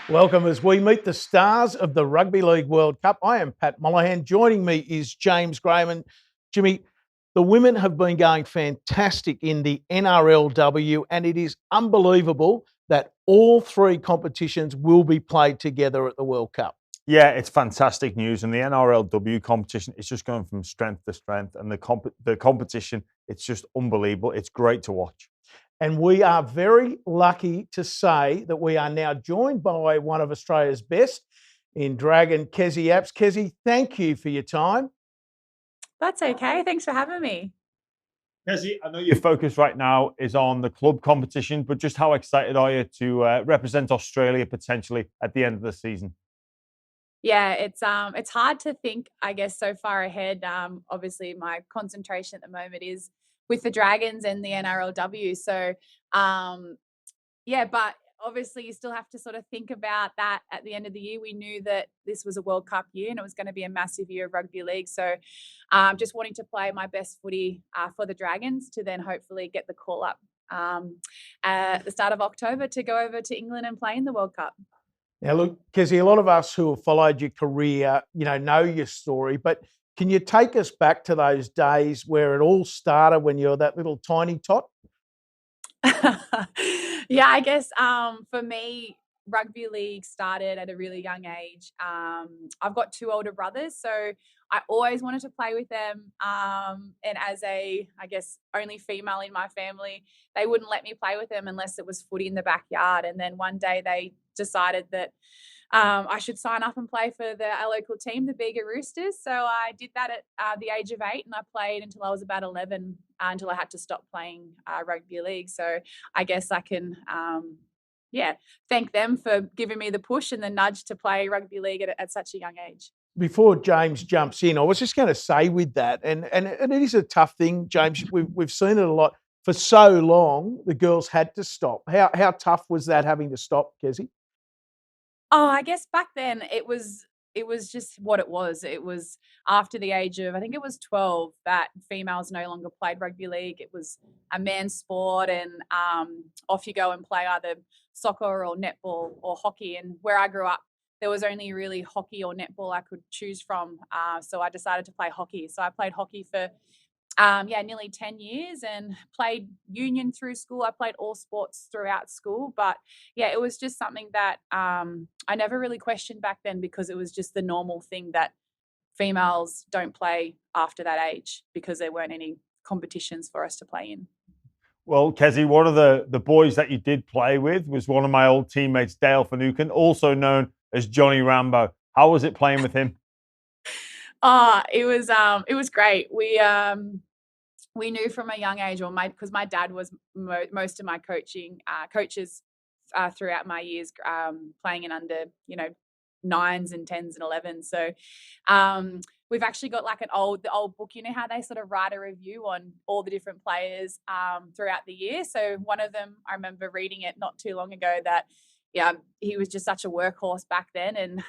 Welcome as we meet the stars of the Rugby League World Cup. I am Pat Molihan. Joining me is James Graham. And Jimmy, the women have been going fantastic in the NRLW, and it is unbelievable that all three competitions will be played together at the World Cup. Yeah, it's fantastic news, and the NRLW competition is just going from strength to strength, and the competition, it's just unbelievable. It's great to watch. And we are very lucky to say that we are now joined by one of Australia's best in Dragon, Kezie Apps. Kezie, thank you for your time. That's okay. Thanks for having me. Kezie, I know your focus right now is on the club competition, but just how excited are you to represent Australia potentially at the end of the season? Yeah, it's hard to think, I guess, so far ahead. Obviously, my concentration at the moment is with the Dragons and the NRLW. So, yeah, but obviously you still have to sort of think about that at the end of the year. We knew that this was a World Cup year and it was going to be a massive year of rugby league. So just wanting to play my best footy for the Dragons to then hopefully get the call up at the start of October to go over to England and play in the World Cup. Now, look, Kezie, a lot of us who have followed your career, know your story, but can you take us back to those days where it all started when you were that little tiny tot? Yeah, I guess for me, rugby league started at a really young age. I've got two older brothers, so I always wanted to play with them. And as I guess, only female in my family, they wouldn't let me play with them unless it was footy in the backyard. And then one day they decided that I should sign up and play for our local team, the Bega Roosters. So I did that at the age of 8, and I played until I was about 11, until I had to stop playing rugby league. So I guess I can, thank them for giving me the push and the nudge to play rugby league at such a young age. Before James jumps in, I was just going to say with that, and it is a tough thing, James. We've seen it a lot. For so long, the girls had to stop. How tough was that, having to stop, Kezie? Oh, I guess back then it was just what it was. It was after the age of, I think it was 12, that females no longer played rugby league. It was a man's sport, and off you go and play either soccer or netball or hockey. And where I grew up, there was only really hockey or netball I could choose from. So I decided to play hockey. So I played hockey for nearly 10 years and played union through school. I played all sports throughout school. But yeah, it was just something that I never really questioned back then, because it was just the normal thing that females don't play after that age because there weren't any competitions for us to play in. Well, Kezie, one of the boys that you did play with was one of my old teammates, Dale Finucane, also known as Johnny Rambo. How was it playing with him? It was great. We knew from a young age, because my dad was most of my coaches throughout my years playing in under 9s and 10s and 11s. So we've actually got like the old book. You know how they sort of write a review on all the different players throughout the year. So one of them, I remember reading it not too long ago, that he was just such a workhorse back then, and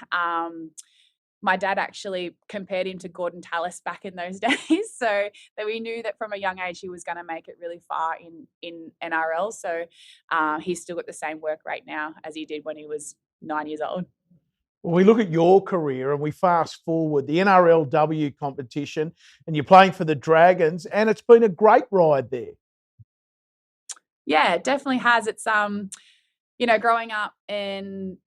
my dad actually compared him to Gordon Tallis back in those days. So that we knew that from a young age he was going to make it really far in NRL. So he's still got the same work rate now as he did when he was 9 years old. Well, we look at your career and we fast forward the NRLW competition, and you're playing for the Dragons, and it's been a great ride there. Yeah, it definitely has. It's growing up and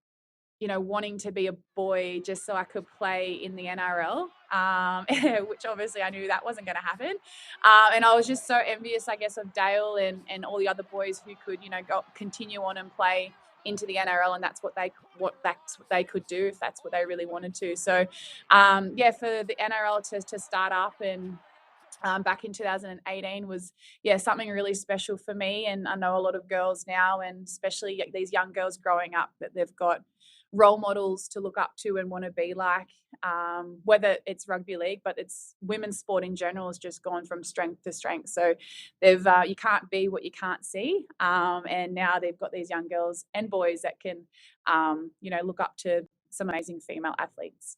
wanting to be a boy just so I could play in the NRL, which obviously I knew that wasn't going to happen. And I was just so envious, I guess, of Dale and all the other boys who could, continue on and play into the NRL, and that's what they could do if that's what they really wanted to. So, for the NRL to start up and back in 2018 was something really special for me. And I know a lot of girls now, and especially these young girls growing up, that they've got role models to look up to and want to be like, whether it's rugby league, but it's women's sport in general has just gone from strength to strength. So they've you can't be what you can't see, and now they've got these young girls and boys that can look up to some amazing female athletes.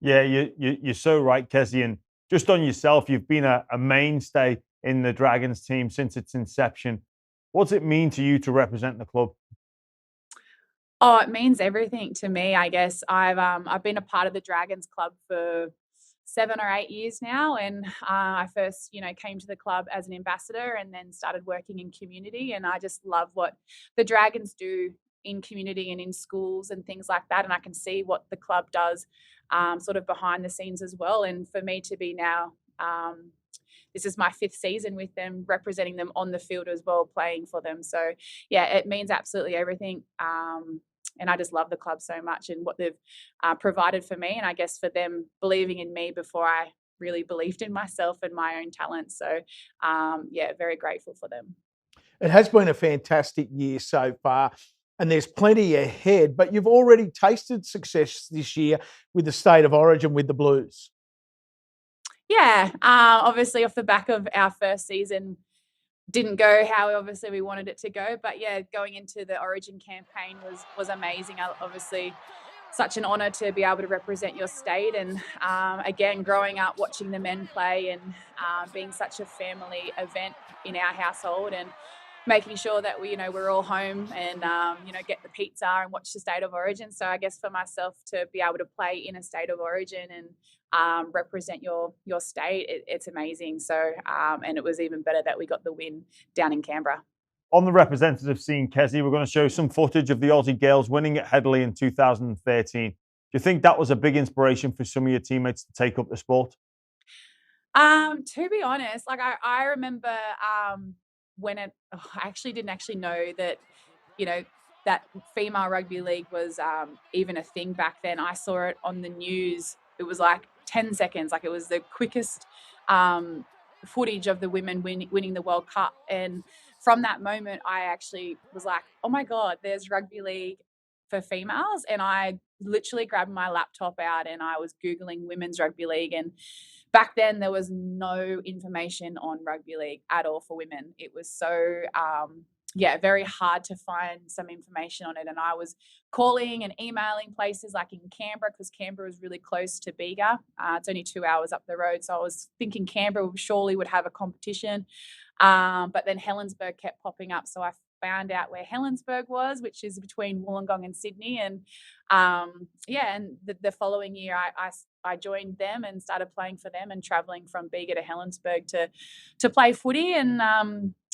Yeah, you're so right, Kezie. And just on yourself, you've been a mainstay in the Dragons team since its inception. What's it mean to you to represent the club? Oh, it means everything to me, I guess. I've been a part of the Dragons Club for 7 or 8 years now, and I first, came to the club as an ambassador and then started working in community, and I just love what the Dragons do in community and in schools and things like that, and I can see what the club does sort of behind the scenes as well. And for me to be now, this is my 5th season with them, representing them on the field as well, playing for them. So yeah, it means absolutely everything. And I just love the club so much and what they've provided for me, and I guess for them believing in me before I really believed in myself and my own talent. So yeah, very grateful for them. It has been a fantastic year so far, and there's plenty ahead, but you've already tasted success this year with the State of Origin with the Blues. Yeah, obviously off the back of our first season, didn't go how obviously we wanted it to go, but yeah, going into the Origin campaign was amazing. Obviously, such an honour to be able to represent your state, and again, growing up watching the men play and being such a family event in our household, and making sure that we're all home and get the pizza and watch the State of Origin. So I guess for myself to be able to play in a State of Origin and represent your state, it's amazing. So and it was even better that we got the win down in Canberra. On the representative scene, Kezie, we're going to show some footage of the Aussie girls winning at Headley in 2013. Do you think that was a big inspiration for some of your teammates to take up the sport? To be honest, like I remember when I actually didn't know that, that female rugby league was even a thing back then. I saw it on the news. It was like 10 seconds. Like it was the quickest footage of the women winning the World Cup. And from that moment, I actually was like, oh my God, there's rugby league for females. And I literally grabbed my laptop out and I was Googling women's rugby league. And back then there was no information on rugby league at all for women. It was so, very hard to find some information on it. And I was calling and emailing places like in Canberra, because Canberra is really close to Bega. It's only 2 hours up the road. So I was thinking Canberra surely would have a competition. But then Helensburgh kept popping up. So I found out where Helensburgh was, which is between Wollongong and Sydney. And and the following year I joined them and started playing for them and traveling from Bega to Helensburgh to play footy and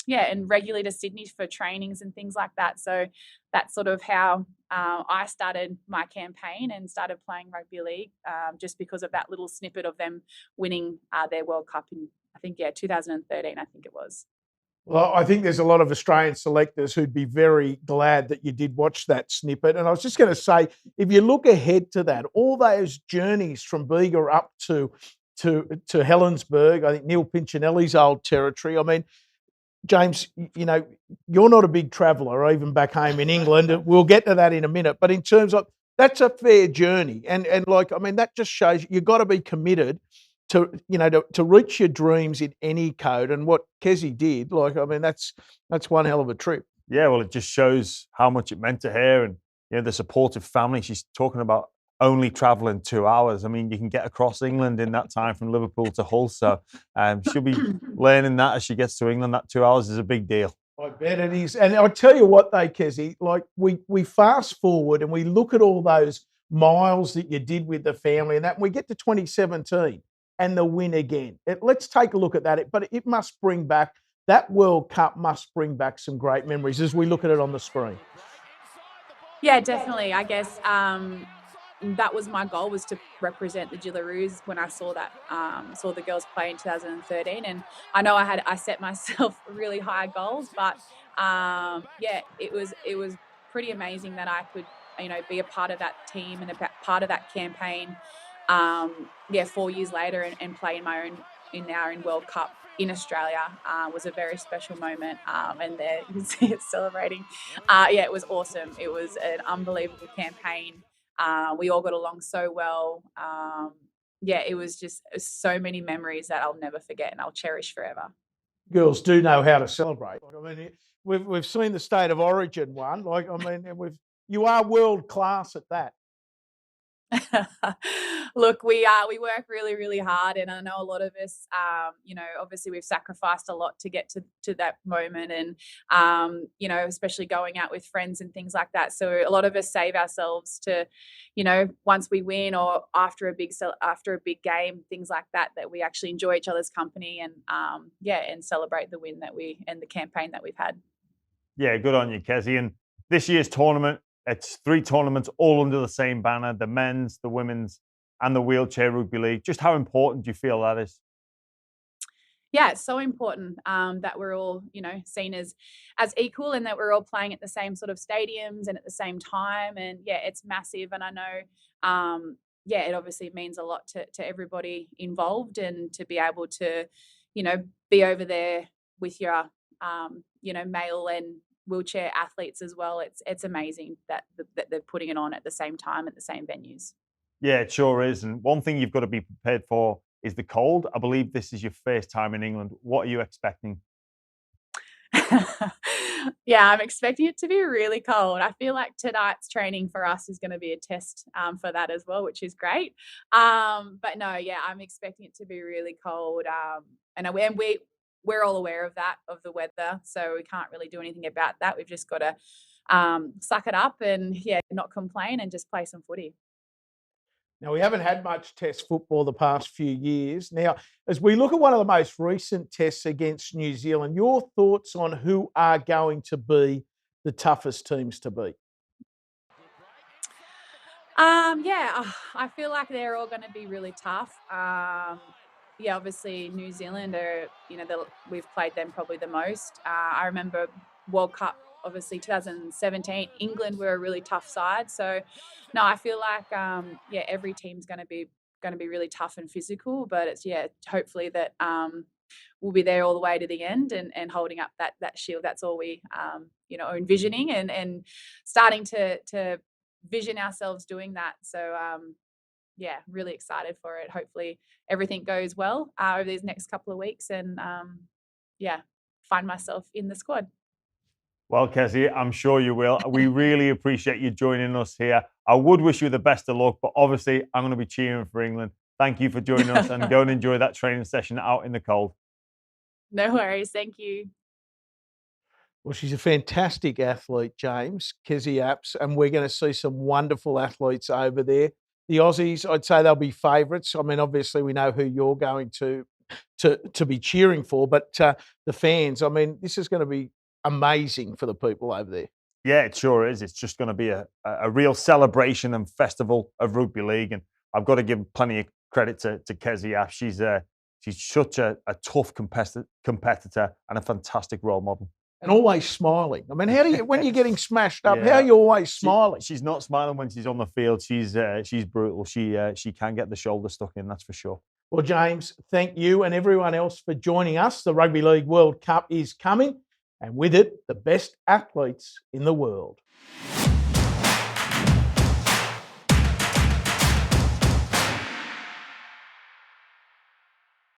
and regularly to Sydney for trainings and things like that. So that's sort of how I started my campaign and started playing rugby league, just because of that little snippet of them winning their World Cup in, I think, 2013, I think it was. Well, I think there's a lot of Australian selectors who'd be very glad that you did watch that snippet. And I was just going to say, if you look ahead to that, all those journeys from Bega up to Helensburgh, I think Neil Pinchinelli's old territory. I mean, James, you're not a big traveller, or even back home in England. We'll get to that in a minute. But in terms of, that's a fair journey. And that just shows you've got to be committed to reach your dreams in any code. And what Kezie did, that's one hell of a trip. Yeah, well, it just shows how much it meant to her and the supportive family. She's talking about only traveling 2 hours. I mean, you can get across England in that time from Liverpool to Hull. So she'll be learning that as she gets to England. That 2 hours is a big deal. I bet it is. And I'll tell you what though, Kezie, we fast forward and we look at all those miles that you did with the family and that, and we get to 2017 and the win again. Let's take a look at that. But it must bring back, that World Cup must bring back some great memories as we look at it on the screen. Yeah, definitely. I guess that was my goal, was to represent the Jillaroos when I saw the girls play in 2013. And I know I set myself really high goals, but it was pretty amazing that I could be a part of that team and a part of that campaign. 4 years later and play in our own World Cup in Australia was a very special moment. And there you can see it celebrating. It was awesome. It was an unbelievable campaign. We all got along so well. It was just so many memories that I'll never forget and I'll cherish forever. Girls do know how to celebrate. We've seen the State of Origin one. You are world class at that. Look, we work really, really hard, and I know a lot of us, obviously we've sacrificed a lot to get to that moment, and especially going out with friends and things like that. So a lot of us save ourselves to, once we win or after a big game, things like that, that we actually enjoy each other's company and and celebrate the win and the campaign that we've had. Yeah, good on you, Kezie. And this year's tournament, it's 3 tournaments all under the same banner: the men's, the women's, and the wheelchair rugby league. Just how important do you feel that is? Yeah, it's so important that we're all, seen as equal, and that we're all playing at the same sort of stadiums and at the same time. And yeah, it's massive. And I know, it obviously means a lot to everybody involved, and to be able to, be over there with your, male and wheelchair athletes as well. It's amazing that they're putting it on at the same time at the same venues. Yeah, it sure is. And one thing you've got to be prepared for is the cold. I believe this is your first time in England. What are you expecting? Yeah, I'm expecting it to be really cold. I feel like tonight's training for us is going to be a test for that as well, which is great. But no, yeah, I'm expecting it to be really cold. And we're all aware of that, of the weather, so we can't really do anything about that. We've just got to suck it up and not complain and just play some footy. Now, we haven't had much Test football the past few years. Now, as we look at one of the most recent tests against New Zealand, your thoughts on who are going to be the toughest teams to beat? I feel like they're all going to be really tough. Obviously New Zealand are, we've played them probably the most. I remember World Cup, obviously 2017, England were a really tough side. So no, I feel like every team's going to be really tough and physical, but it's hopefully that we'll be there all the way to the end and holding up that shield. That's all we are envisioning and starting to vision ourselves doing that. So really excited for it. Hopefully everything goes well over these next couple of weeks, and find myself in the squad. Well, Kezie, I'm sure you will. We really appreciate you joining us here. I would wish you the best of luck, but obviously I'm going to be cheering for England. Thank you for joining us, and go and enjoy that training session out in the cold. No worries. Thank you. Well, she's a fantastic athlete, James, Kezie Apps, and we're going to see some wonderful athletes over there. The Aussies, I'd say they'll be favourites. I mean, obviously we know who you're going to be cheering for, but the fans, I mean, this is going to be amazing for the people over there. Yeah, it sure is. It's just going to be a real celebration and festival of rugby league, and I've got to give plenty of credit to Kezie Apps. She's such a tough competitor and a fantastic role model. And always smiling. I mean, how do you, when you're getting smashed up, how are you always smiling? She's not smiling when she's on the field. She's brutal. She can get the shoulder stuck in, that's for sure. Well, James, thank you and everyone else for joining us. The Rugby League World Cup is coming, and with it, the best athletes in the world.